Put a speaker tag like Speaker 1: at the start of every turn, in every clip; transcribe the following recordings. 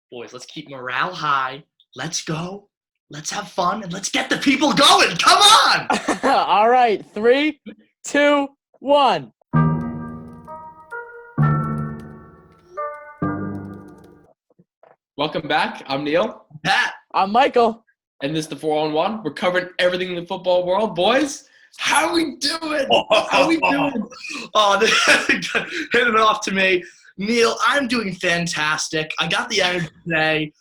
Speaker 1: Boys, let's keep morale high. Let's go. Let's have fun, and let's get the people going. Come on!
Speaker 2: All right, 3, 2, 1.
Speaker 3: Welcome back. I'm Neil.
Speaker 1: Pat.
Speaker 2: I'm Michael.
Speaker 3: And this is the 4-on-1. We're covering everything in the football world. Boys, how we doing? How we doing?
Speaker 1: Handing it off to me. Neil, I'm doing fantastic. I got the energy today.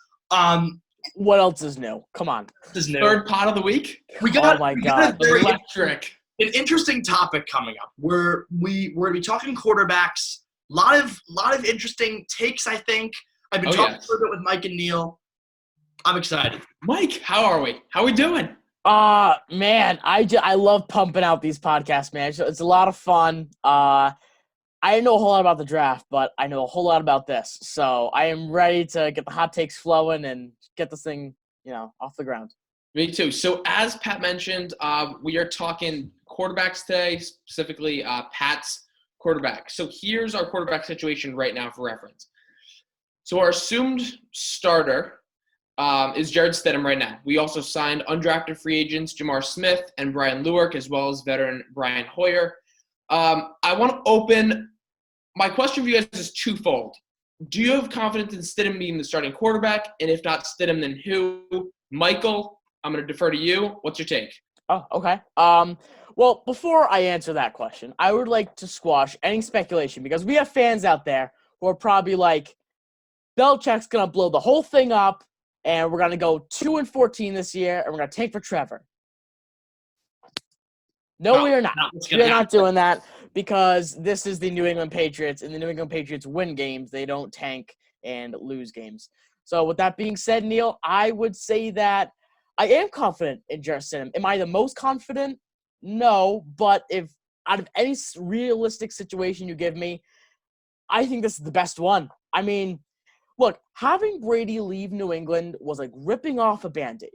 Speaker 2: What else is new? Come on.
Speaker 1: This is new.
Speaker 3: Third pot of the week.
Speaker 1: We got
Speaker 2: God.
Speaker 3: Electric.
Speaker 1: An interesting topic coming up. We're going to be talking quarterbacks. A lot of interesting takes, I think. I've been talking a little bit with Mike and Neil. I'm excited.
Speaker 3: Mike, how are we? How we doing?
Speaker 2: Man, I love pumping out these podcasts, man. It's a lot of fun. I didn't know a whole lot about the draft, but I know a whole lot about this. So I am ready to get the hot takes flowing and get this thing, off the ground.
Speaker 3: Me too. So as Pat mentioned, we are talking quarterbacks today, specifically Pat's quarterback. So here's our quarterback situation right now for reference. So our assumed starter is Jarrett Stidham right now. We also signed undrafted free agents Jamar Smith and Brian Lewerke, as well as veteran Brian Hoyer. I want to open – my question for you guys is twofold. Do you have confidence in Stidham being the starting quarterback? And if not Stidham, then who? Michael, I'm going to defer to you. What's your take?
Speaker 2: Oh, okay. Well, before I answer that question, I would like to squash any speculation because we have fans out there who are probably like, Belichick's going to blow the whole thing up, and we're going to go 2-14 this year, and we're going to tank for Trevor. No, we are not. We're not doing that because this is the New England Patriots, and the New England Patriots win games. They don't tank and lose games. So with that being said, Neil, I would say that I am confident in Jarrett Stidham. Am I the most confident? No, but if out of any realistic situation you give me, I think this is the best one. I mean, look, having Brady leave New England was like ripping off a Band-Aid.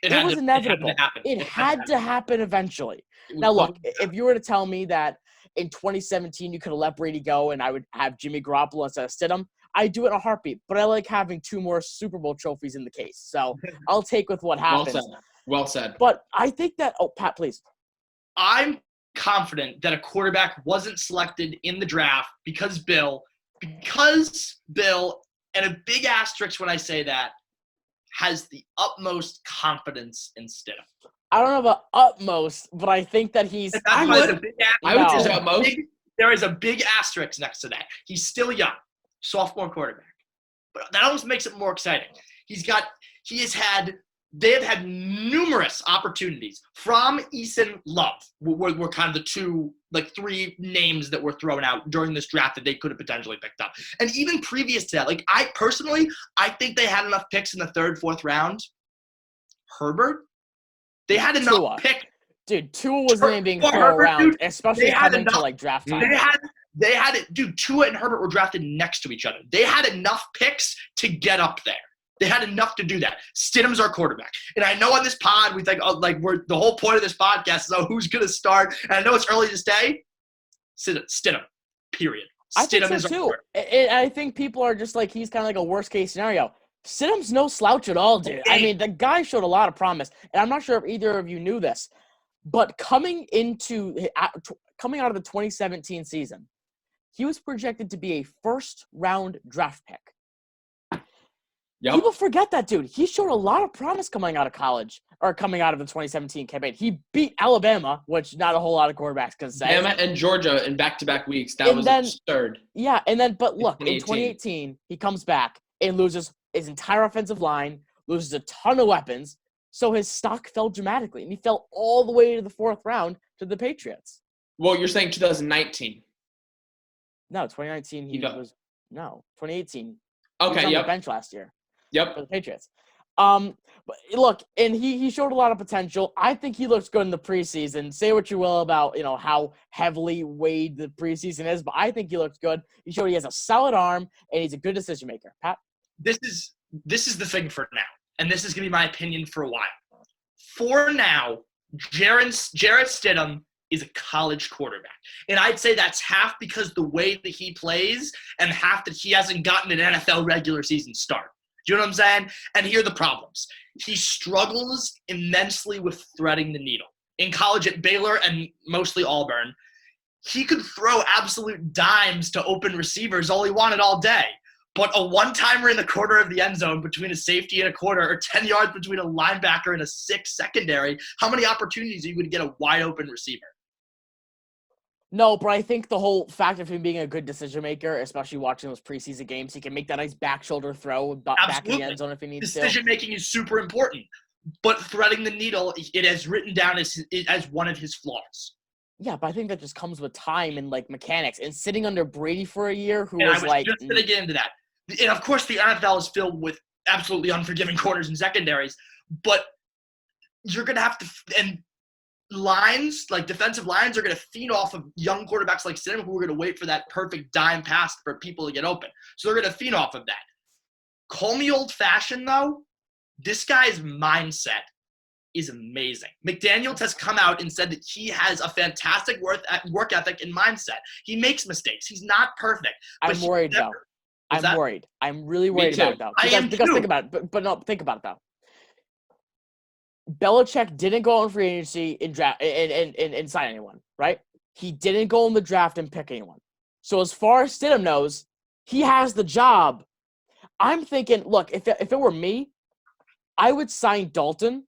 Speaker 2: It was inevitable. It had to happen eventually. Now, look, if you were to tell me that in 2017 you could have let Brady go and I would have Jimmy Garoppolo instead of Stidham, I'd do it in a heartbeat. But I like having 2 more Super Bowl trophies in the case. So I'll take with what happens.
Speaker 3: Well said.
Speaker 2: But I think that – oh, Pat, please.
Speaker 1: I'm confident that a quarterback wasn't selected in the draft because Bill, and a big asterisk when I say that, has the utmost confidence in Stidham.
Speaker 2: I don't know about utmost, but I think that he's –
Speaker 3: I would say utmost.
Speaker 1: There is a big asterisk next to that. He's still young, sophomore quarterback. But that almost makes it more exciting. They have had numerous opportunities. From Eason, Love were kind of the 3 names that were thrown out during this draft that they could have potentially picked up. And even previous to that, I think they had enough picks in the 3rd, 4th round. Herbert, they had enough picks.
Speaker 2: Dude, Tua was the name being thrown around, especially coming to draft time.
Speaker 1: They had it. Dude, Tua and Herbert were drafted next to each other. They had enough picks to get up there. They had enough to do that. Stidham's our quarterback. And I know on this pod, we think, the whole point of this podcast is, who's going to start? And I know it's early to say, Stidham, period.
Speaker 2: I think so, too. And I think people are just he's kind of like a worst-case scenario. Stidham's no slouch at all, dude. I mean, the guy showed a lot of promise. And I'm not sure if either of you knew this, but coming out of the 2017 season, he was projected to be a first-round draft pick. Yep. People forget that, dude. He showed a lot of promise coming out of college or coming out of the 2017 campaign. He beat Alabama, which not a whole lot of quarterbacks can say.
Speaker 3: Alabama and Georgia in back-to-back weeks. That was absurd.
Speaker 2: Yeah, but look, in 2018, he comes back and loses his entire offensive line, loses a ton of weapons, so his stock fell dramatically, and he fell all the way to the 4th round to the Patriots.
Speaker 3: Well, you're saying 2019.
Speaker 2: No, 2019 2018.
Speaker 3: Okay,
Speaker 2: he was on the bench last year.
Speaker 3: Yep.
Speaker 2: For the Patriots. But look, and he showed a lot of potential. I think he looks good in the preseason. Say what you will about, how heavily weighed the preseason is, but I think he looks good. He showed he has a solid arm, and he's a good decision maker. Pat?
Speaker 1: This is the thing for now, and this is going to be my opinion for a while. For now, Jarrett Stidham is a college quarterback. And I'd say that's half because the way that he plays and half that he hasn't gotten an NFL regular season start. Do you know what I'm saying? And here are the problems. He struggles immensely with threading the needle. In college at Baylor and mostly Auburn, he could throw absolute dimes to open receivers all he wanted all day. But a one-timer in the corner of the end zone between a safety and a corner, or 10 yards between a linebacker and a 6 secondary, how many opportunities are you going to get a wide-open receiver?
Speaker 2: No, but I think the whole fact of him being a good decision maker, especially watching those preseason games, he can make that nice back shoulder throw back in the end zone if he needs to.
Speaker 1: Decision making is super important, but threading the needle, it has written down as one of his flaws.
Speaker 2: Yeah, but I think that just comes with time and like mechanics. And sitting under Brady for a year,
Speaker 1: I was just going to get into that. And of course, the NFL is filled with absolutely unforgiving corners and secondaries, but you're going to have to and lines, like defensive lines, are going to feed off of young quarterbacks like Stidham, who are going to wait for that perfect dime pass for people to get open. So they're going to feed off of that. Call me old-fashioned, though. This guy's mindset is amazing. McDaniels has come out and said that he has a fantastic work ethic and mindset. He makes mistakes. He's not perfect.
Speaker 2: I'm worried, though. I'm worried. I'm really worried about it, though. Because think about it. But no, think about it, though. Belichick didn't go on free agency and draft and sign anyone, right? He didn't go in the draft and pick anyone. So as far as Stidham knows, he has the job. I'm thinking, look, if it were me, I would sign Dalton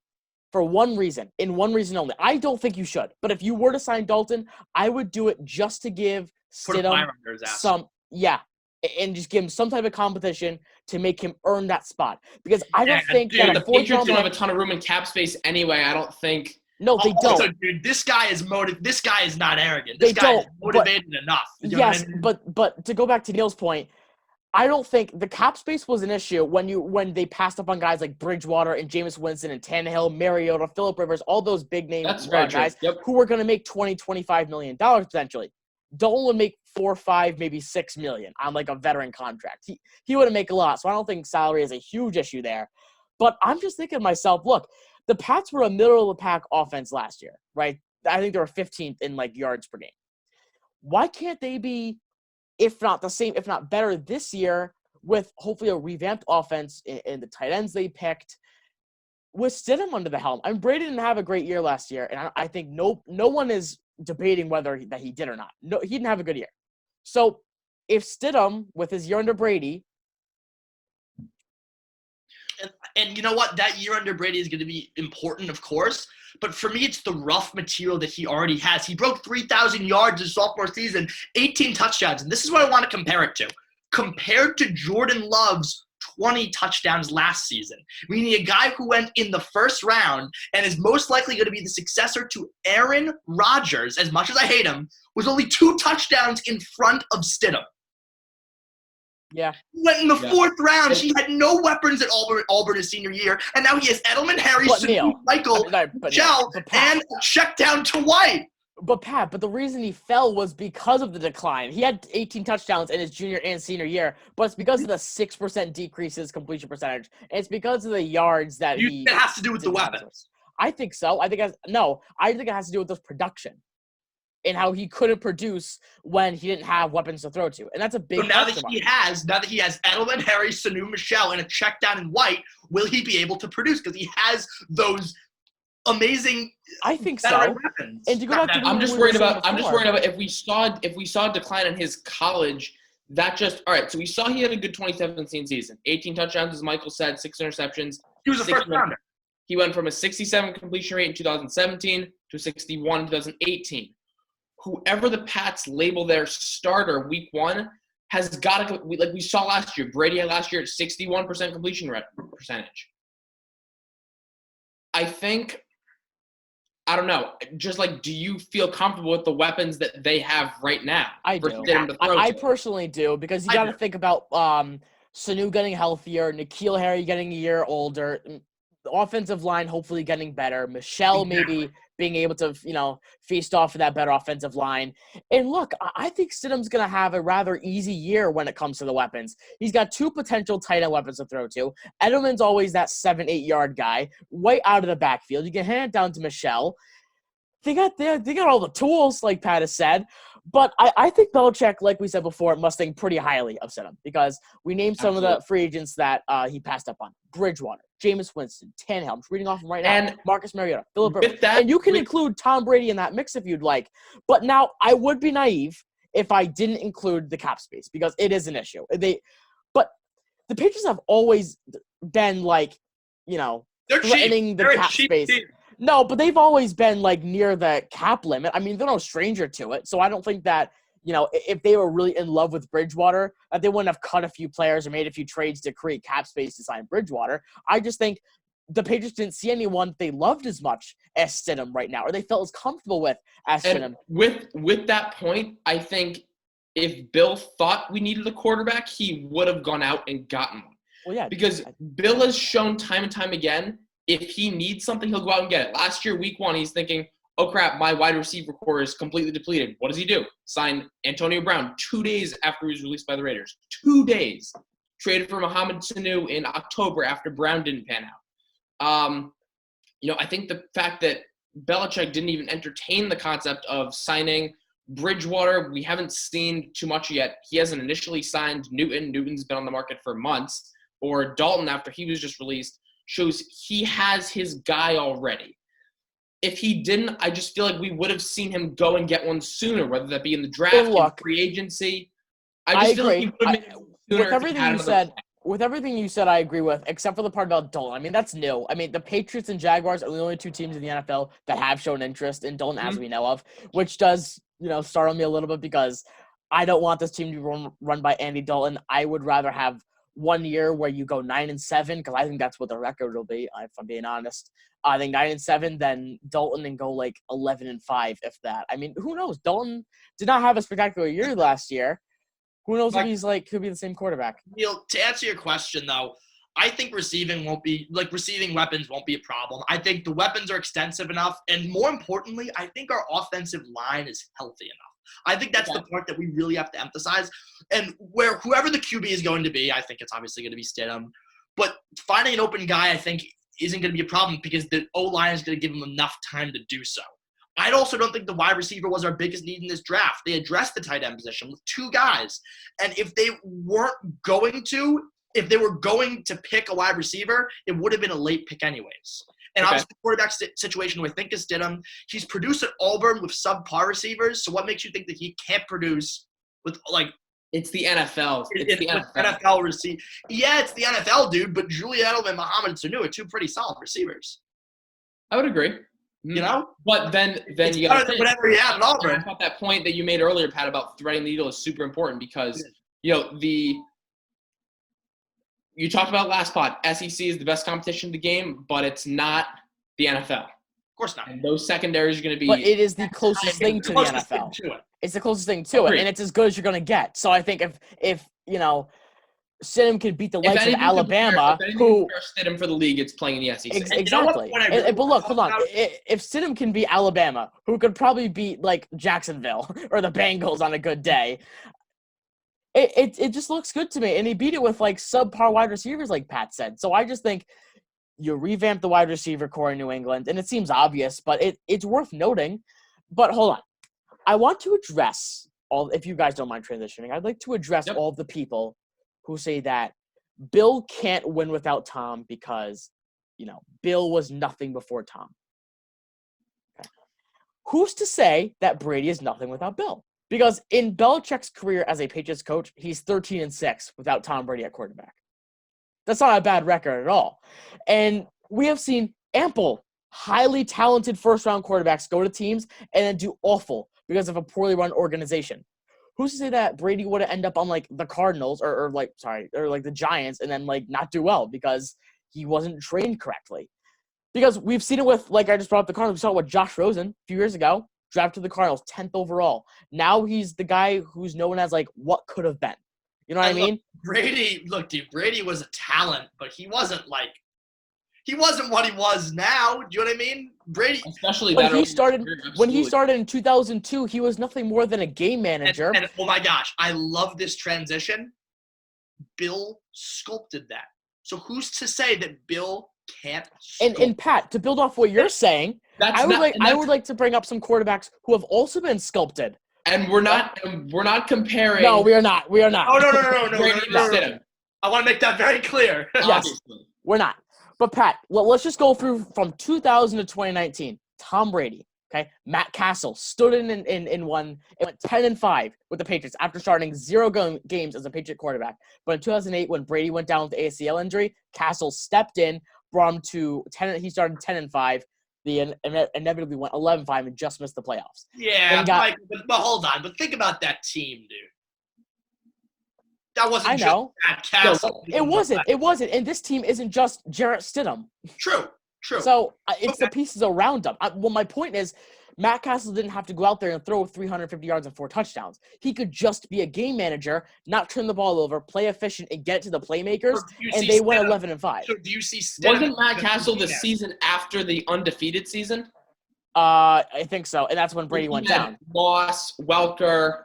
Speaker 2: for one reason, and one reason only. I don't think you should, but if you were to sign Dalton, I would do it just to give Stidham and just give him some type of competition to make him earn that spot. Because I don't think that
Speaker 3: the Patriots don't have a ton of room in cap space anyway. I don't think.
Speaker 2: No, they don't.
Speaker 1: Also, dude, this guy is This guy is not arrogant. This guy is motivated enough. You know
Speaker 2: yes,
Speaker 1: what I mean?
Speaker 2: but to go back to Neil's point, I don't think the cap space was an issue when they passed up on guys like Bridgewater and Jameis Winston and Tannehill, Mariota, Phillip Rivers, all those big name guys who were going to make $20-25 million potentially. Dalton would make $4, $5, maybe $6 million on like a veteran contract. He would make a lot, so I don't think salary is a huge issue there. But I'm just thinking to myself, look, the Pats were a middle of the pack offense last year, right? I think they were 15th in like yards per game. Why can't they be, if not the same, if not better this year, with hopefully a revamped offense in the tight ends they picked, with Stidham under the helm? I mean, Brady didn't have a great year last year, and I think no one is debating whether that he did or not. No, he didn't have a good year. So if Stidham, with his year under Brady,
Speaker 1: and you know what? That year under Brady is going to be important, of course. But for me, it's the rough material that he already has. He broke 3,000 yards his sophomore season, 18 touchdowns. And this is what I want to compare it to. Compared to Jordan Love's 20 touchdowns last season, meaning a guy who went in the first round and is most likely going to be the successor to Aaron Rodgers, as much as I hate him, was only 2 touchdowns in front of Stidham.
Speaker 2: Yeah.
Speaker 1: He went in the 4th round. He had no weapons at Auburn his senior year, and now he has Edelman, Harry, Michael, Michelle, and a check down to White.
Speaker 2: But Pat, the reason he fell was because of the decline. He had 18 touchdowns in his junior and senior year, but it's because of the 6% decrease in his completion percentage. And it's because of the yards that
Speaker 1: it has to do with the weapons.
Speaker 2: I think so. I think it has to do with this production and how he couldn't produce when he didn't have weapons to throw to. And that's a big
Speaker 1: now that he has Edelman, Harry, Sanu, Michelle, and a check down in White, will he be able to produce? Because he has those amazing
Speaker 2: weapons.
Speaker 3: And to go back to I'm just worried about if we saw a decline in his college, that just all right. So we saw he had a good 2017 season. 18 touchdowns, as Michael said, 6 interceptions.
Speaker 1: He was a first rounder.
Speaker 3: He went from a 67 completion rate in 2017 to 61 in 2018. Whoever the Pats label their starter week 1 has got to, like we saw last year. Brady had last year at 61% completion percentage. I think, I don't know, just like, do you feel comfortable with the weapons that they have right now?
Speaker 2: I do. I personally do, because you got to think about Sanu getting healthier, N'Keal Harry getting a year older, the offensive line hopefully getting better, Michelle maybe being able to, feast off of that better offensive line. And look, I think Stidham's going to have a rather easy year when it comes to the weapons. He's got 2 potential tight end weapons to throw to. Edelman's always that 7-8 yard guy, right out of the backfield. You can hand it down to Michelle. They got all the tools, like Pat has said. But I think Belichick, like we said before, must think pretty highly of Stidham because we named some of the free agents that he passed up on. Bridgewater, Jameis Winston, Tannehill. I'm reading off them right now.
Speaker 3: And
Speaker 2: Marcus Mariota, Phillip Rivers.
Speaker 3: that,
Speaker 2: And you can include Tom Brady in that mix if you'd like. But now I would be naive if I didn't include the cap space because it is an issue. But the Patriots have always been like,
Speaker 1: they're
Speaker 2: threatening
Speaker 1: cheap.
Speaker 2: the
Speaker 1: They're
Speaker 2: cap space.
Speaker 1: Team.
Speaker 2: No, but they've always been like near the cap limit. I mean, they're no stranger to it. So I don't think that, if they were really in love with Bridgewater, that they wouldn't have cut a few players or made a few trades to create cap space to sign Bridgewater. I just think the Patriots didn't see anyone they loved as much as Stidham right now, or they felt as comfortable with as Stidham.
Speaker 3: With that point, I think if Bill thought we needed a quarterback, he would have gone out and gotten one.
Speaker 2: Well, yeah.
Speaker 3: Because Bill has shown time and time again, if he needs something, he'll go out and get it. Last year, week 1, he's thinking, oh, crap, my wide receiver core is completely depleted. What does he do? Sign Antonio Brown 2 days after he was released by the Raiders. 2 days. Traded for Mohamed Sanu in October after Brown didn't pan out. I think the fact that Belichick didn't even entertain the concept of signing Bridgewater, we haven't seen too much yet. He hasn't initially signed Newton. Newton's been on the market for months. Or Dalton after he was just released. Shows he has his guy already. If he didn't, I just feel like we would have seen him go and get one sooner, whether that be in the draft, in free agency. I
Speaker 2: agree.
Speaker 3: Like he would have made it sooner
Speaker 2: with everything you said, I agree with, except for the part about Dalton. I mean, that's new. I mean, the Patriots and Jaguars are the only 2 teams in the NFL that have shown interest in Dalton, as we know of, which does, startle me a little bit because I don't want this team to be run by Andy Dalton. I would rather have 1 year where you go 9-7, because I think that's what the record will be, if I'm being honest. I think 9-7, then Dalton and go like 11-5, if that. I mean, who knows? Dalton did not have a spectacular year last year. Who knows if he's could be the same quarterback.
Speaker 1: Neil, to answer your question though, I think receiving weapons won't be a problem. I think the weapons are extensive enough, and more importantly, I think our offensive line is healthy enough. I think that's the part that we really have to emphasize. And where whoever the QB is going to be, I think it's obviously going to be Stidham. But finding an open guy, I think, isn't going to be a problem because the O-line is going to give him enough time to do so. I also don't think the wide receiver was our biggest need in this draft. They addressed the tight end position with 2 guys. And if they were going to pick a wide receiver, it would have been a late pick anyways. And obviously, the quarterback situation we think is Stidham. He's produced at Auburn with subpar receivers. So what makes you think that he can't produce with
Speaker 3: It's the NFL. It's the
Speaker 1: NFL receiver. Yeah, it's the NFL, dude. But Julian Edelman and Mohamed Sanu are 2 pretty solid receivers.
Speaker 3: I would agree. But then you got to think.
Speaker 1: Whatever you have at Auburn.
Speaker 3: I thought that point that you made earlier, Pat, about threading the needle is super important because you talked about last pod. SEC is the best competition in the game, but it's not the NFL.
Speaker 1: Of course not.
Speaker 3: And those secondaries are going to be.
Speaker 2: But it is the closest thing to the NFL. It's the closest thing to it, and it's as good as you're going to get. So I think if Stidham can beat the likes of Alabama, who
Speaker 3: Stidham for the league, it's playing in the SEC.
Speaker 2: Exactly. But look, hold on. If Stidham can beat Alabama, who could probably beat Jacksonville or the Bengals on a good day. It just looks good to me. And he beat it with subpar wide receivers, like Pat said. So I just think you revamp the wide receiver core in New England, and it seems obvious, but it's worth noting. But hold on. I want to address if you guys don't mind transitioning, I'd like to address all of the people who say that Bill can't win without Tom because, Bill was nothing before Tom. Okay. Who's to say that Brady is nothing without Bill? Because in Belichick's career as a Patriots coach, he's 13-6 without Tom Brady at quarterback. That's not a bad record at all. And we have seen ample, highly talented first-round quarterbacks go to teams and then do awful because of a poorly run organization. Who's to say that Brady would end up on the Cardinals or the Giants and then not do well because he wasn't trained correctly? Because we've seen it with I just brought up the Cardinals. We saw it with Josh Rosen a few years ago. Drafted the Cardinals, 10th overall. Now he's the guy who's known as what could have been. You know what I mean?
Speaker 1: Brady was a talent, but he wasn't what he was now. Do you know what I mean? Brady,
Speaker 3: especially
Speaker 2: when he started in 2002, he was nothing more than a game manager.
Speaker 1: And oh my gosh, I love this transition. Bill sculpted that. So who's to say that Bill can't sculpt?
Speaker 2: And Pat, to build off what you're saying, I would like to bring up some quarterbacks who have also been sculpted
Speaker 3: And we're not comparing.
Speaker 2: No, we are not. We are not.
Speaker 1: Oh, no.
Speaker 3: Brady to Stidham.
Speaker 1: I want to make that very clear.
Speaker 2: Yes,
Speaker 3: Obviously.
Speaker 2: we're not. But Pat, let's just go through from 2000 to 2019. Tom Brady, okay? Matt Castle stood in one. It went 10-5 with the Patriots after starting 0 games as a Patriot quarterback. But in 2008, when Brady went down with the ACL injury, Castle stepped in, brought him to 10. He started 10-5. The inevitably went 11-5 and just missed the playoffs.
Speaker 1: Yeah, but hold on. But think about that team, dude. That wasn't just Matt Castle.
Speaker 2: It wasn't. And this team isn't just Jarrett Stidham.
Speaker 1: True.
Speaker 2: So it's the pieces around him. My point is, Matt Castle didn't have to go out there and throw 350 yards and 4 touchdowns. He could just be a game manager, not turn the ball over, play efficient, and get to the playmakers, and they went 11-5.
Speaker 1: So do you see Stidham?
Speaker 3: Wasn't Matt Castle the season after the undefeated season?
Speaker 2: I think so, and that's when Brady went down.
Speaker 3: Moss, Welker.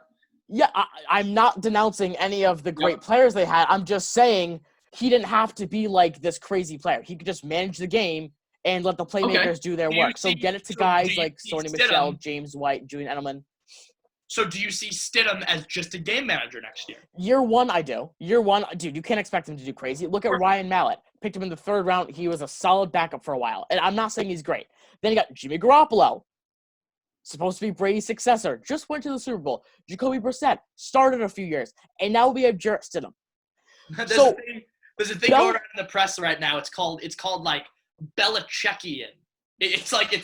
Speaker 2: Yeah, I'm not denouncing any of the great players they had. I'm just saying he didn't have to be like this crazy player. He could just manage the game and let the playmakers do their work. So get it to guys like Sony Michel, James White, Julian Edelman.
Speaker 1: So do you see Stidham as just a game manager next year?
Speaker 2: Year one, I do. Year one, dude, you can't expect him to do crazy. Look at Ryan Mallett. Picked him in the 3rd round. He was a solid backup for a while. And I'm not saying he's great. Then you got Jimmy Garoppolo. Supposed to be Brady's successor. Just went to the Super Bowl. Jacoby Brissett started a few years. And now we have Jarrett Stidham.
Speaker 1: There's a thing going on in the press right now. It's called like Belichickian. It's like a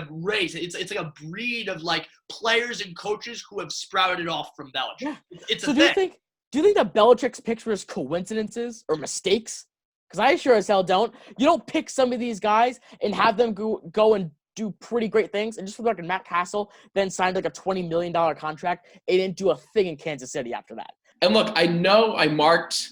Speaker 1: race. It's like a breed of like players and coaches who have sprouted off from Belichick.
Speaker 2: Yeah.
Speaker 1: It's
Speaker 2: so
Speaker 1: a
Speaker 2: thing. Do you think that Belichick's picks were coincidences or mistakes? Because I sure as hell don't. You don't pick some of these guys and have them go and do pretty great things. And just for the record, Matt Castle then signed like a $20 million contract and didn't do a thing in Kansas City after that.
Speaker 3: And look, I know I marked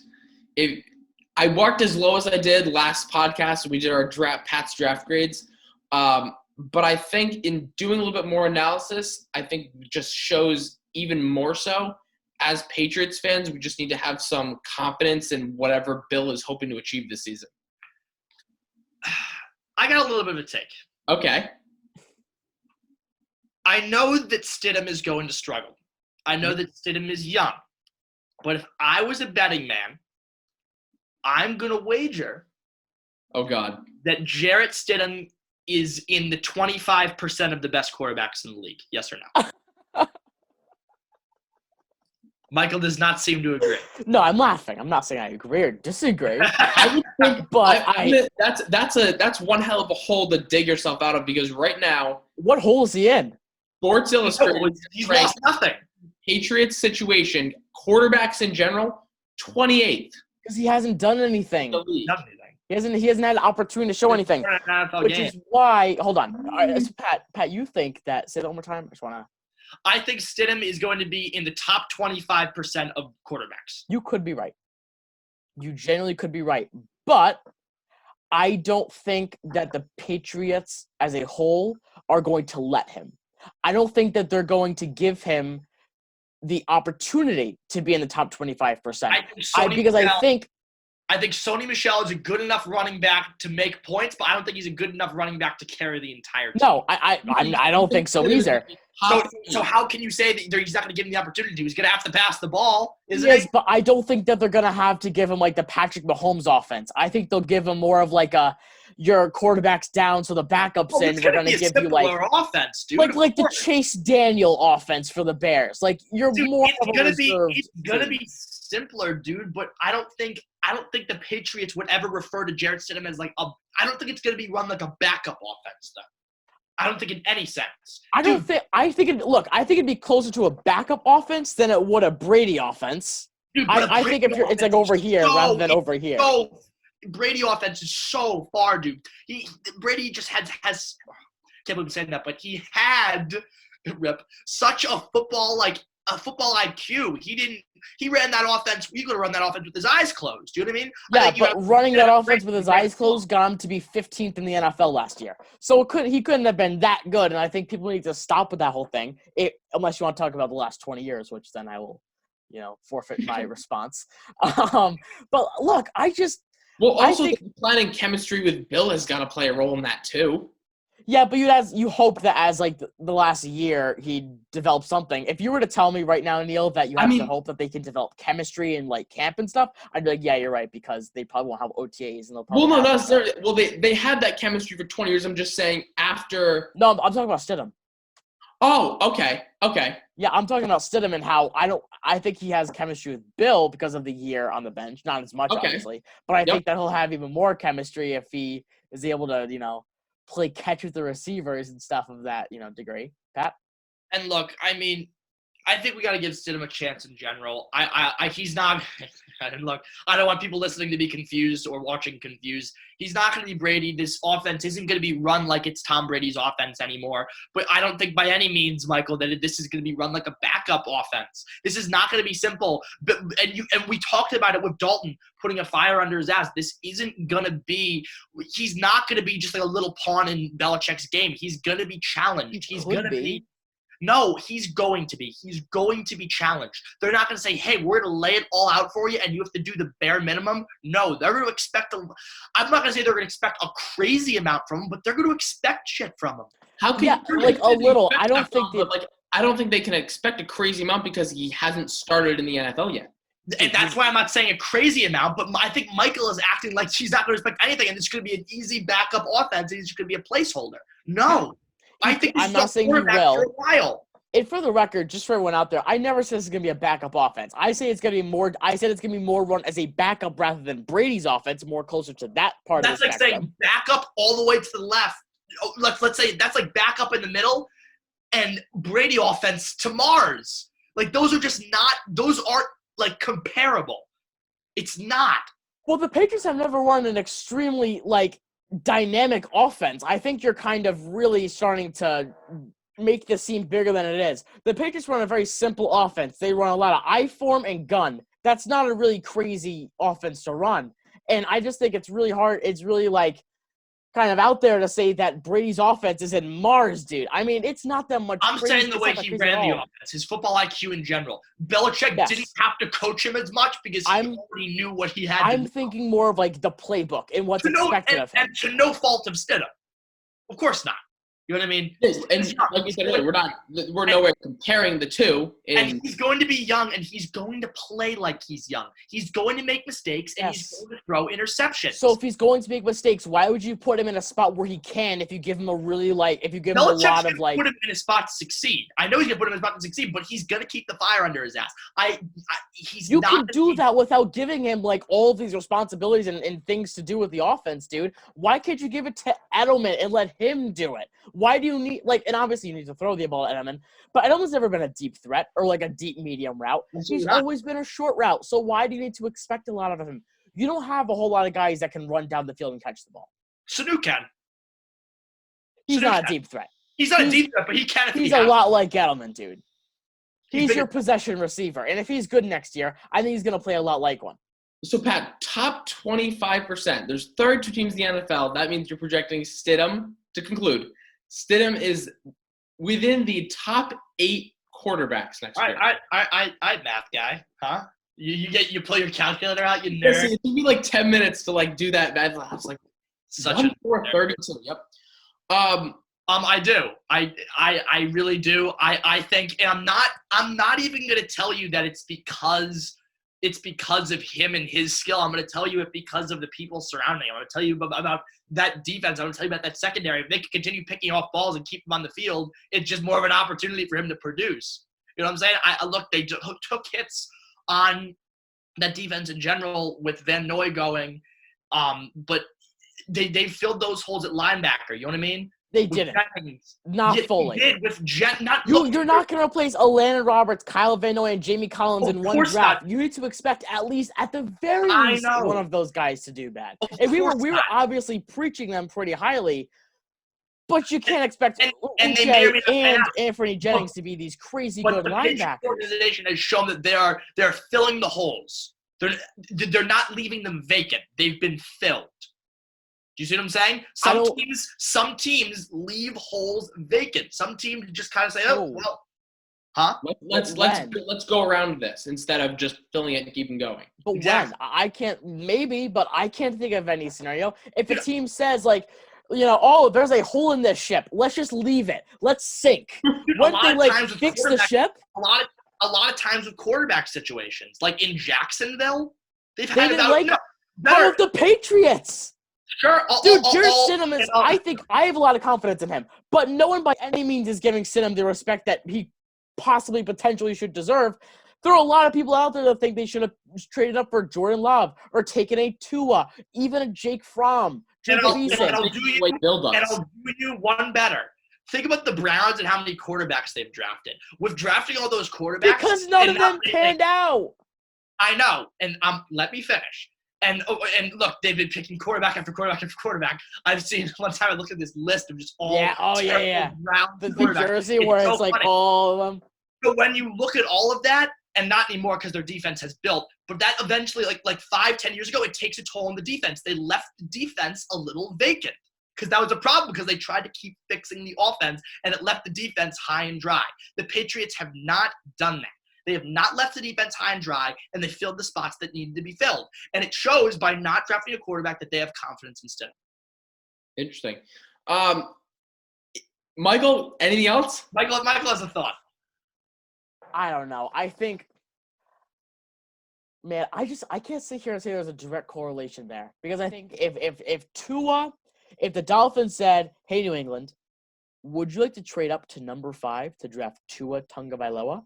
Speaker 3: as low as I did last podcast. We did our Pat's draft grades. But I think in doing a little bit more analysis, I think just shows even more so. As Patriots fans, we just need to have some confidence in whatever Bill is hoping to achieve this season.
Speaker 1: I got a little bit of a take.
Speaker 3: Okay.
Speaker 1: I know that Stidham is going to struggle. I know that Stidham is young. But if I was a betting man, I'm going to wager that Jarrett Stidham is in the 25% of the best quarterbacks in the league. Yes or no? Michael does not seem to agree.
Speaker 2: No, I'm laughing. I'm not saying I agree or disagree. I would think, but
Speaker 3: that's one hell of a hole to dig yourself out of because right now,
Speaker 2: what hole is he in?
Speaker 3: Sports Illustrated,
Speaker 1: he's lost nothing.
Speaker 3: Patriots situation, quarterbacks in general, 28th.
Speaker 2: Because he hasn't done anything. He hasn't had an opportunity to show anything. Which is why. Hold on. All right, so Pat, you think that? Say that one more time. I just wanna.
Speaker 1: I think Stidham is going to be in the top 25% of quarterbacks.
Speaker 2: You could be right. You genuinely could be right. But I don't think that the Patriots as a whole are going to let him. I don't think that they're going to give him the opportunity to be in the top 25%.
Speaker 1: I think Sony Michel is a good enough running back to make points, but I don't think he's a good enough running back to carry the entire team.
Speaker 2: No, I don't think so either.
Speaker 1: So how can you say that he's not going to give him the opportunity? He's going to have to pass the ball, isn't
Speaker 2: he?
Speaker 1: Yes,
Speaker 2: but I don't think that they're going to have to give him like the Patrick Mahomes offense. I think they'll give him more of like your quarterback's down, so the backups in. We're going to give you like
Speaker 1: offense, dude.
Speaker 2: Like the Chase Daniel offense for the Bears. Like you're more of a reserve.
Speaker 1: It's going to be simpler, dude. But I don't think the Patriots would ever refer to Jarrett Stidham as like I don't think it's going to be run like a backup offense, though. I don't think in any sense.
Speaker 2: I think it'd be closer to a backup offense than it would a Brady offense. Dude, I think it's like over here rather than over here.
Speaker 1: Brady offense is so far, dude. Brady just has can't believe I'm saying that, but he had such a football IQ. He ran that offense. You could have run that offense with his eyes closed. Do you know what I mean?
Speaker 2: Yeah, but running that offense with his eyes closed got him to be 15th in the NFL last year. So he couldn't have been that good. And I think people need to stop with that whole thing. Unless you want to talk about the last 20 years, which then I will, forfeit my response. But look,
Speaker 3: the planning chemistry with Bill has got to play a role in that too.
Speaker 2: Yeah, but you hope that as like the last year he developed something. If you were to tell me right now, Neil, that you have to hope that they can develop chemistry and like camp and stuff, I'd be like, yeah, you're right, because they probably won't have OTAs and they'll probably
Speaker 3: not necessarily. Well, they had that chemistry for 20 years. I'm just saying after.
Speaker 2: No, I'm talking about Stidham.
Speaker 3: Oh, okay.
Speaker 2: Yeah, I'm talking about Stidham and how I think he has chemistry with Bill because of the year on the bench. Not as much, obviously, but I think that he'll have even more chemistry if he is able to, play catch with the receivers and stuff of that, degree. Pat?
Speaker 1: And look, I mean, I think we got to give Stidham a chance in general. He's not. And look, I don't want people listening to be confused or watching confused. He's not going to be Brady. This offense isn't going to be run like it's Tom Brady's offense anymore. But I don't think by any means, Michael, that this is going to be run like a backup offense. This is not going to be simple. And we talked about it with Dalton putting a fire under his ass. This isn't going to be. He's not going to be just like a little pawn in Belichick's game. He's going to be challenged. He's going to be. No, he's going to be. He's going to be challenged. They're not going to say, hey, we're going to lay it all out for you and you have to do the bare minimum. No, they're going to expect I'm not going to say they're going to expect a crazy amount from him, but they're going to expect shit from him.
Speaker 3: How can
Speaker 2: like a little. I don't think
Speaker 3: I don't think they can expect a crazy amount because he hasn't started in the NFL yet.
Speaker 1: And that's why I'm not saying a crazy amount, but I think Michael is acting like he's not going to expect anything and it's going to be an easy backup offense and he's going to be a placeholder. No. I think
Speaker 2: I'm not saying he will.
Speaker 1: For a while.
Speaker 2: And for the record, just for everyone out there, I never said it's going to be a backup offense. I say it's going to be more. I said it's going to be more run as a backup rather than Brady's offense, more closer to that part.
Speaker 1: That's
Speaker 2: of
Speaker 1: like saying backup all the way to the left. Let's say that's like backup in the middle, and Brady offense to Mars. Like those are just not. Those aren't like comparable. It's not.
Speaker 2: Well, the Patriots have never run an extremely dynamic offense. I think you're kind of really starting to make this seem bigger than it is. The Patriots run a very simple offense. They run a lot of I-form and gun. That's not a really crazy offense to run. And I just think it's really hard. It's really kind of out there to say that Brady's offense is in Mars, dude. I mean, it's not that much.
Speaker 1: I'm saying the way he ran the offense, his football IQ in general. Belichick didn't have to coach him as much because he already knew what he had to do.
Speaker 2: I'm thinking more of the playbook and what's expected of him.
Speaker 1: And to no fault of Stidham. Of course not. You know what I mean?
Speaker 3: And like you said earlier, we're nowhere comparing the two.
Speaker 1: And he's going to be young, and he's going to play like he's young. He's going to make mistakes, and he's going to throw interceptions.
Speaker 2: So if he's going to make mistakes, why would you put him in a spot where he can if you give him a really if you give him a lot of
Speaker 1: put him in a spot to succeed. I know he's going to put him in a spot to succeed, but he's going to keep the fire under his ass.
Speaker 2: You can do that without giving him all of these responsibilities and things to do with the offense, dude. Why can't you give it to Edelman and let him do it? Why do you need and obviously you need to throw the ball at Edelman, but Edelman's never been a deep threat or a deep medium route. He's always been a short route. So why do you need to expect a lot of him? You don't have a whole lot of guys that can run down the field and catch the ball.
Speaker 1: Sanu can.
Speaker 2: He's not a deep threat.
Speaker 1: He's not a deep threat, but he can if
Speaker 2: he's a lot like Edelman, dude. He's your possession receiver. And if he's good next year, I think he's going to play a lot like one.
Speaker 3: So, Pat, top 25%. There's 32 teams in the NFL. That means you're projecting Stidham to conclude. Stidham is within the top 8 quarterbacks next year.
Speaker 1: I math guy, huh? You pull your calculator out, you nerd.
Speaker 3: It took me 10 minutes to do that. I was like,
Speaker 1: such a
Speaker 3: 32. Yep.
Speaker 1: I do. I really do. I think, and I'm not even gonna tell you that it's because of him and his skill. I'm gonna tell you it because of the people surrounding him. I'm gonna tell you about that defense. I'm gonna tell you about that secondary. If they can continue picking off balls and keep him on the field, it's just more of an opportunity for him to produce. You know what I'm saying? Look, they took hits on that defense in general with Van Noy going, but they filled those holes at linebacker. You know what I mean?
Speaker 2: They didn't. Not fully.
Speaker 1: They did with
Speaker 2: You're not going to replace Alan Roberts, Kyle Van Noy, and Jamie Collins in one draft. You need to expect at the very least one of those guys to do bad. And we were obviously preaching them pretty highly, but you can't expect and Anthony Jennings to be these crazy good linebackers.
Speaker 1: The organization has shown that they're filling the holes. They're not leaving them vacant. They've been filled. Do you see what I'm saying? Some teams leave holes vacant. Some teams just kind of say, "Oh, well, huh?"
Speaker 3: Let's go around this instead of just filling it and keeping going.
Speaker 2: But when I can't think of any scenario. If a team says there's a hole in this ship. Let's just leave it. Let's sink.
Speaker 1: Dude,
Speaker 2: When they fix the ship,
Speaker 1: a lot of times with quarterback situations, like in Jacksonville,
Speaker 2: they didn't of the Patriots.
Speaker 1: Sure,
Speaker 2: dude, Jarrett Stidham is. I have a lot of confidence in him, but no one by any means is giving Stidham the respect that he potentially should deserve. There are a lot of people out there that think they should have traded up for Jordan Love or taken a Tua, even a Jake Fromm.
Speaker 1: And I'll do you one better. Think about the Browns and how many quarterbacks they've drafted. With drafting all those quarterbacks,
Speaker 2: because none of them panned out.
Speaker 1: I know, and let me finish. And look, they've been picking quarterback after quarterback after quarterback. I've seen one time I looked at this list of just all
Speaker 2: the jersey where it's like all of them.
Speaker 1: But when you look at all of that, and not anymore because their defense has built, but that eventually, like 5-10 years ago, it takes a toll on the defense. They left the defense a little vacant because that was a problem because they tried to keep fixing the offense, and it left the defense high and dry. The Patriots have not done that. They have not left the defense high and dry, and they filled the spots that needed to be filled. And it shows by not drafting a quarterback that they have confidence instead.
Speaker 3: Interesting. Michael, anything else?
Speaker 1: Michael has a thought.
Speaker 2: I don't know. I think, man, I can't sit here and say there's a direct correlation there because I think if the Dolphins said, "Hey, New England, would you like to trade up to number 5 to draft Tua Tagovailoa?"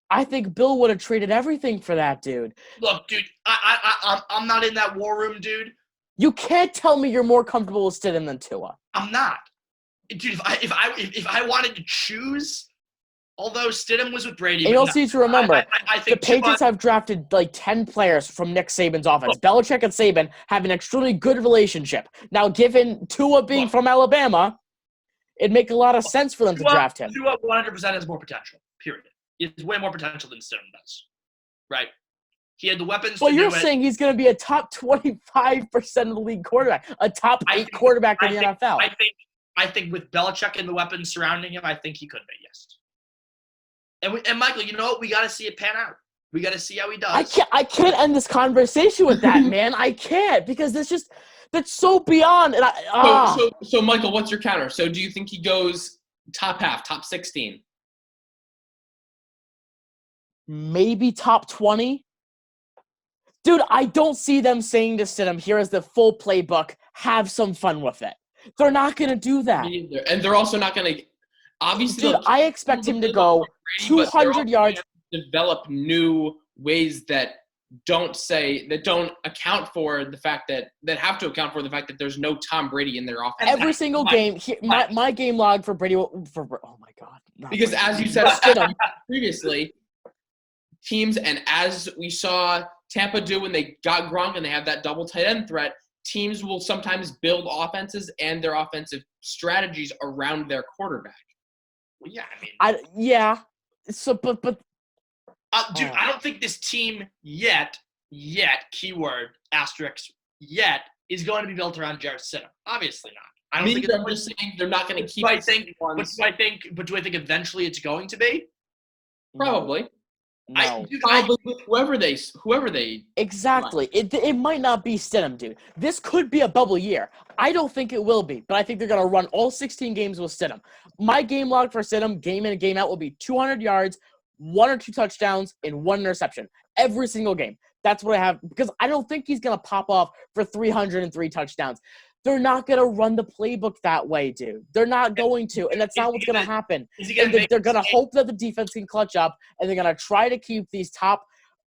Speaker 2: I think Bill would have traded everything for that, dude.
Speaker 1: Look, dude, I'm not in that war room, dude.
Speaker 2: You can't tell me you're more comfortable with Stidham than Tua.
Speaker 1: I'm not, dude. If I wanted to choose. Although Stidham was with Brady.
Speaker 2: And you also need to remember, I think the Patriots have drafted like 10 players from Nick Saban's offense. Belichick and Saban have an extremely good relationship. Now, given Tua being from Alabama, it'd make a lot of sense for them to draft him.
Speaker 1: Tua 100% has more potential, period. He has way more potential than Stidham does, right? He had the weapons
Speaker 2: to do it. Well, you're saying he's going to be a top 25% of the league quarterback, a top 8 quarterback in the NFL.
Speaker 1: I think with Belichick and the weapons surrounding him, I think he could be, yes. And Michael, you know what? We got to see it pan out. We got to see how he does.
Speaker 2: I can't end this conversation with that, man. I can't because that's so beyond. And
Speaker 3: So Michael, what's your counter? So do you think he goes top half, top 16?
Speaker 2: Maybe top 20? Dude, I don't see them saying to Stidham, here is the full playbook, have some fun with it. They're not going to do that.
Speaker 3: And they're also not going to – obviously,
Speaker 2: dude, I expect him to go 200 yards.
Speaker 3: Develop new ways that don't account for the fact that have to account for the fact that there's no Tom Brady in their offense.
Speaker 2: Every single game, my game log for Brady oh my God.
Speaker 3: Because as you said previously, teams, and as we saw Tampa do when they got Gronk and they have that double tight end threat, teams will sometimes build offenses and their offensive strategies around their quarterback.
Speaker 1: Well, yeah,
Speaker 2: So, but
Speaker 1: dude, I don't think this team yet, keyword, asterisk, yet, is going to be built around Jarrett Stidham. Obviously not.
Speaker 3: I'm just saying they're not going to keep.
Speaker 1: But do I think eventually it's going to be?
Speaker 3: Probably.
Speaker 2: No.
Speaker 3: Probably with whoever they.
Speaker 2: Exactly. It might not be Stidham, dude. This could be a bubble year. I don't think it will be, but I think they're going to run all 16 games with Stidham. My game log for Stidham, game in and game out, will be 200 yards, 1 or 2 touchdowns, and 1 interception. Every single game. That's what I have, because I don't think he's going to pop off for 303 touchdowns. They're not going to run the playbook that way, dude. They're not going to, and that's not what's going to happen. They're going to hope that the defense can clutch up, and they're going to try to keep these top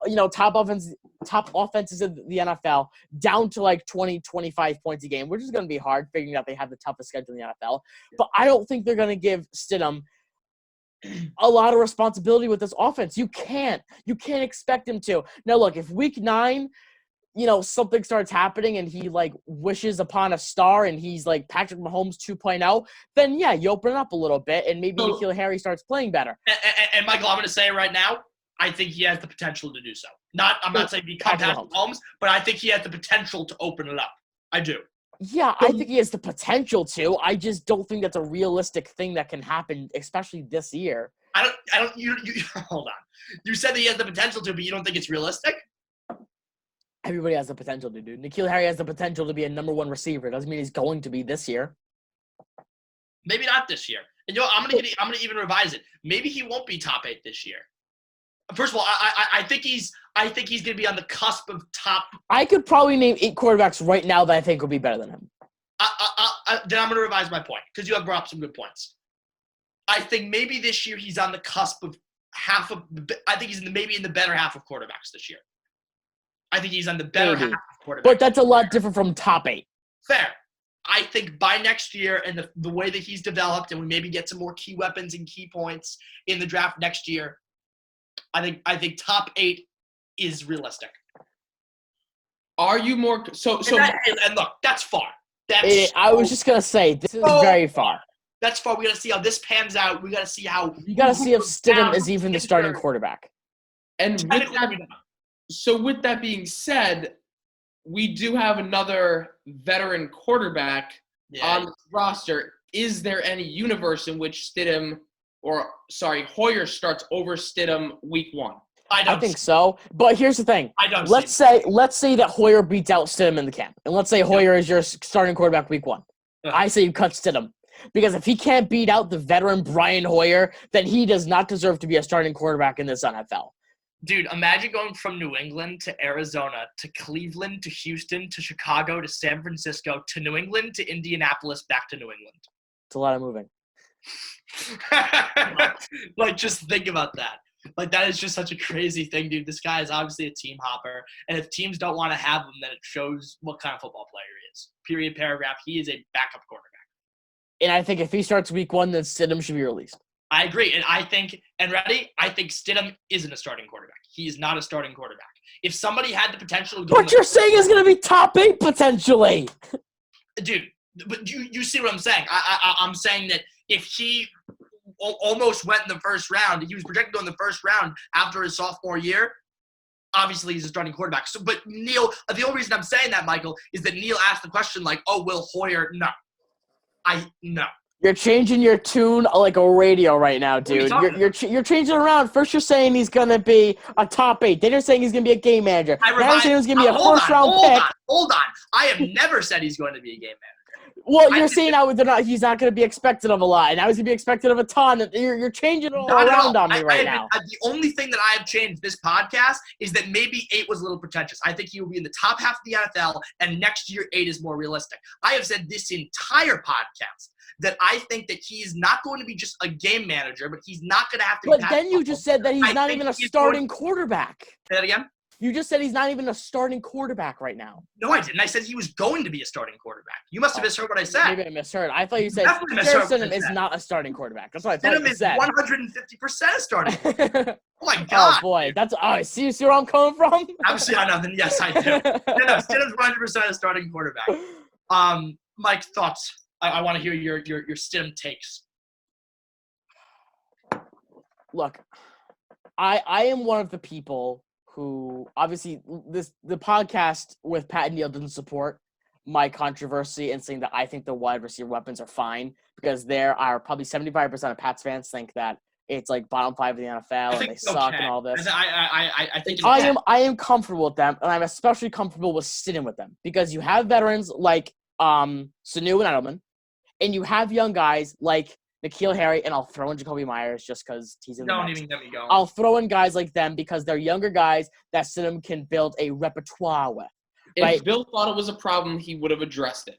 Speaker 2: offenses in the NFL down to like 20, 25 points a game, which is going to be hard, figuring out they have the toughest schedule in the NFL. But I don't think they're going to give Stidham a lot of responsibility with this offense. You can't expect him to. Now, look, if week 9 – something starts happening and he, wishes upon a star and he's, Patrick Mahomes 2.0, then, yeah, you open it up a little bit and maybe N'Keal Harry starts playing better.
Speaker 1: And Michael, I'm going to say it right now, I think he has the potential to do so. I'm not saying become Patrick Mahomes, but I think he has the potential to open it up. I do.
Speaker 2: Yeah, I think he has the potential to. I just don't think that's a realistic thing that can happen, especially this year.
Speaker 1: You hold on. You said that he has the potential to, but you don't think it's realistic?
Speaker 2: Everybody has the potential to do. N'Keal Harry has the potential to be a number 1 receiver. Doesn't mean he's going to be this year.
Speaker 1: Maybe not this year. And I'm gonna even revise it. Maybe he won't be top 8 this year. First of all, I think he's gonna be on the cusp of top.
Speaker 2: I could probably name 8 quarterbacks right now that I think would be better than him.
Speaker 1: Then I'm gonna revise my point because you have brought up some good points. I think maybe this year he's on the cusp of half of. I think he's maybe in the better half of quarterbacks this year. I think he's on the better half of quarterbacks.
Speaker 2: But that's a lot different from top 8.
Speaker 1: Fair. I think by next year and the way that he's developed and we maybe get some more key weapons and key points in the draft next year, I think top 8 is realistic.
Speaker 3: Are you more so?
Speaker 1: And look, that's far.
Speaker 2: I was just gonna say this is very far.
Speaker 1: That's far. We gotta see how this pans out. We gotta see how.
Speaker 2: You gotta see if Stidham is even the starting quarterback.
Speaker 3: And with that being said, we do have another veteran quarterback on the roster. Is there any universe in which Hoyer starts over Stidham week 1?
Speaker 2: I think so. But here's the thing. Let's say that Hoyer beats out Stidham in the camp. And let's say Hoyer is your starting quarterback week 1. I say you cut Stidham. Because if he can't beat out the veteran Brian Hoyer, then he does not deserve to be a starting quarterback in this NFL.
Speaker 1: Dude, imagine going from New England to Arizona to Cleveland to Houston to Chicago to San Francisco to New England to Indianapolis back to New England.
Speaker 2: It's a lot of moving.
Speaker 1: Like, just think about that. Like, that is just such a crazy thing, dude. This guy is obviously a team hopper. And if teams don't want to have him, then it shows what kind of football player he is. Period, paragraph. He is a backup quarterback.
Speaker 2: And I think if he starts week 1, then Stidham should be released.
Speaker 1: I agree. And I think Stidham isn't a starting quarterback. He is not a starting quarterback. If somebody had the potential to go.
Speaker 2: But you're saying he's going to be top 8 potentially.
Speaker 1: Dude, but you see what I'm saying. I'm saying that if he almost went in the first round, he was projected to go in the first round after his sophomore year, obviously he's a starting quarterback. So, but Neil, the only reason I'm saying that, Michael, is that Neil asked the question like, oh, will Hoyer? No. No.
Speaker 2: You're changing your tune like a radio right now, dude. You're changing around. First, you're saying he's gonna be a top 8. Then you're saying he's gonna be a game manager. Now you're saying he's gonna be a first-round pick.
Speaker 1: Hold on. I have never said he's going to be a game manager.
Speaker 2: Well, you're saying now he's not going to be expected of a lot, and now he's going to be expected of a ton. You're changing it all around on me right now.
Speaker 1: The only thing that I have changed this podcast is that maybe 8 was a little pretentious. I think he will be in the top half of the NFL, and next year 8 is more realistic. I have said this entire podcast that I think that he is not going to be just a game manager, but he's not going to have to be.
Speaker 2: But then you just said that he's not even a starting quarterback.
Speaker 1: Say that again?
Speaker 2: You just said he's not even a starting quarterback right now.
Speaker 1: No, I didn't. I said he was going to be a starting quarterback. You must have misheard what I said.
Speaker 2: Maybe I misheard. I thought you said Jarrett Stidham is not a starting quarterback. That's what I thought you said.
Speaker 1: Stidham is 150% a starting quarterback. Oh, my God.
Speaker 2: Oh, boy. See where I'm coming from?
Speaker 1: Absolutely. I know. Then yes, I do. No, Stidham's 100% a starting quarterback. Mike, thoughts? I want to hear your Stidham takes.
Speaker 2: Look, I am one of the people who obviously the podcast with Pat and Neil doesn't support my controversy and saying that I think the wide receiver weapons are fine because there are probably 75% of Pats fans think that it's like bottom 5 of the NFL and they suck and all this.
Speaker 1: I think
Speaker 2: I am comfortable with them, and I'm especially comfortable with sitting with them because you have veterans like Sanu and Edelman, and you have young guys like N'Keal Harry, and I'll throw in Jacoby Myers just because he's in the
Speaker 1: Don't
Speaker 2: mix.
Speaker 1: even get me going.
Speaker 2: I'll throw in guys like them because they're younger guys that Stidham can build a repertoire with. Right?
Speaker 3: If Bill thought it was a problem, he would have addressed it.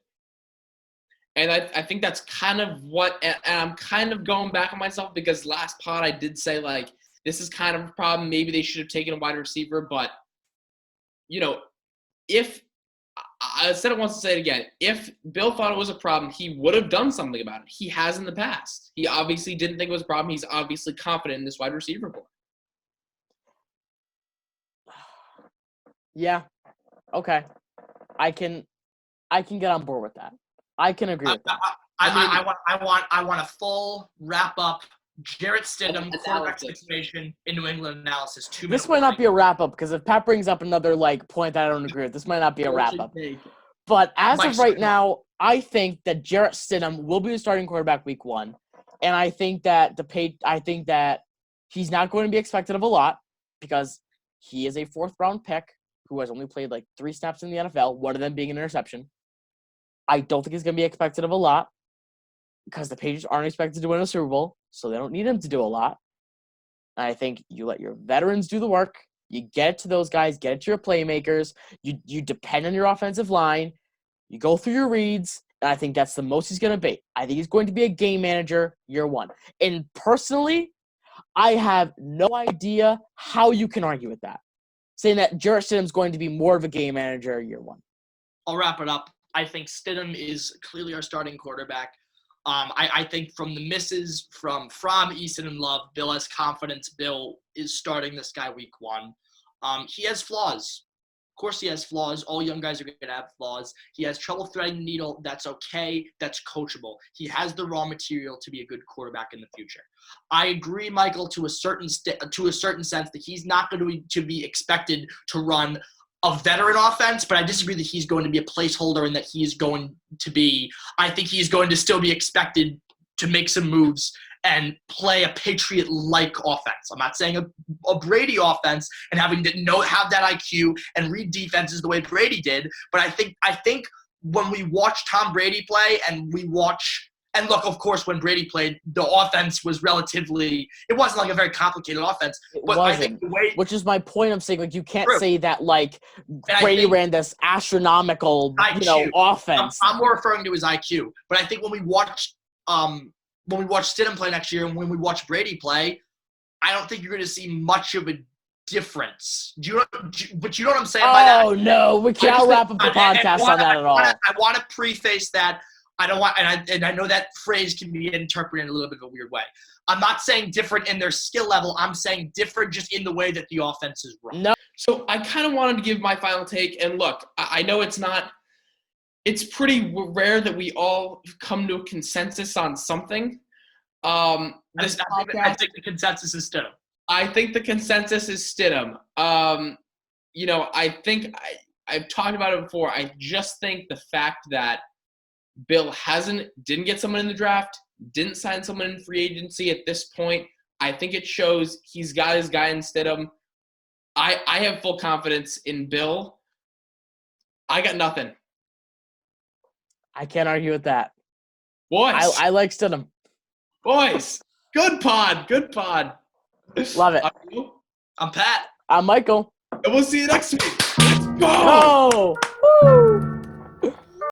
Speaker 3: And I think that's kind of what – and I'm kind of going back on myself because last pod I did say, like, this is kind of a problem. Maybe they should have taken a wide receiver. But, you know, if – I said it once to say it again. If Bill thought it was a problem, he would have done something about it. He has in the past. He obviously didn't think it was a problem. He's obviously confident in this wide receiver core.
Speaker 2: Yeah. Okay. I can get on board with that. I can agree with that.
Speaker 1: I want a full wrap up Jarrett Stidham quarterback situation in New England analysis.
Speaker 2: This might not be a wrap up because if Pat brings up another point that I don't agree with, this might not be a wrap up. But as of right now, I think that Jarrett Stidham will be the starting quarterback week 1, and I think that he's not going to be expected of a lot because he is a 4th round pick who has only played like 3 snaps in the NFL, one of them being an interception. I don't think he's going to be expected of a lot because the Patriots aren't expected to win a Super Bowl, so they don't need him to do a lot. And I think you let your veterans do the work. You get it to those guys, get it to your playmakers. You depend on your offensive line. You go through your reads, and I think that's the most he's going to be. I think he's going to be a game manager year one. And personally, I have no idea how you can argue with that, saying that Jarrett Stidham is going to be more of a game manager year one.
Speaker 1: I'll wrap it up. I think Stidham is clearly our starting quarterback. I think from the misses from Eason and Love, Bill has confidence. Bill is starting this guy week 1. He has flaws. Of course he has flaws. All young guys are going to have flaws. He has trouble threading the needle. That's okay. That's coachable. He has the raw material to be a good quarterback in the future. I agree, Michael, to a certain sense that he's not going to be expected to run a veteran offense, but I disagree that he's going to be a placeholder and that he's going to be – I think he's going to still be expected to make some moves and play a Patriot-like offense. I'm not saying a Brady offense and having to have that IQ and read defenses the way Brady did, but I think when we watch Tom Brady play and we watch – and look, of course, when Brady played, the offense was relatively – it wasn't like a very complicated offense. But
Speaker 2: wasn't,
Speaker 1: I think the way –
Speaker 2: which is my point. I'm saying, like, you can't
Speaker 1: True.
Speaker 2: say that, like, Brady ran this astronomical, offense.
Speaker 1: I'm more referring to his IQ. But I think when we watch Stidham play next year and when we watch Brady play, I don't think you're going to see much of a difference. But you know what I'm saying by that?
Speaker 2: Oh, no. We can't wrap up the podcast on that at all.
Speaker 1: I want to preface that. I don't want, and I know that phrase can be interpreted in a little bit of a weird way. I'm not saying different in their skill level. I'm saying different just in the way that the offense is run.
Speaker 2: No.
Speaker 3: So I kind of wanted to give my final take. And look, I know it's pretty rare that we all come to a consensus on something.
Speaker 1: I think the consensus is Stidham.
Speaker 3: I think the consensus is Stidham. I think I've talked about it before. I just think the fact that Bill didn't get someone in the draft, didn't sign someone in free agency at this point, I think it shows he's got his guy in Stidham. I have full confidence in Bill. I got nothing.
Speaker 2: I can't argue with that.
Speaker 3: Boys.
Speaker 2: I like Stidham.
Speaker 3: Boys. Good pod.
Speaker 2: Love it.
Speaker 1: I'm Pat.
Speaker 2: I'm Michael.
Speaker 3: And we'll see you next week. Let's go!
Speaker 2: Oh! Woo!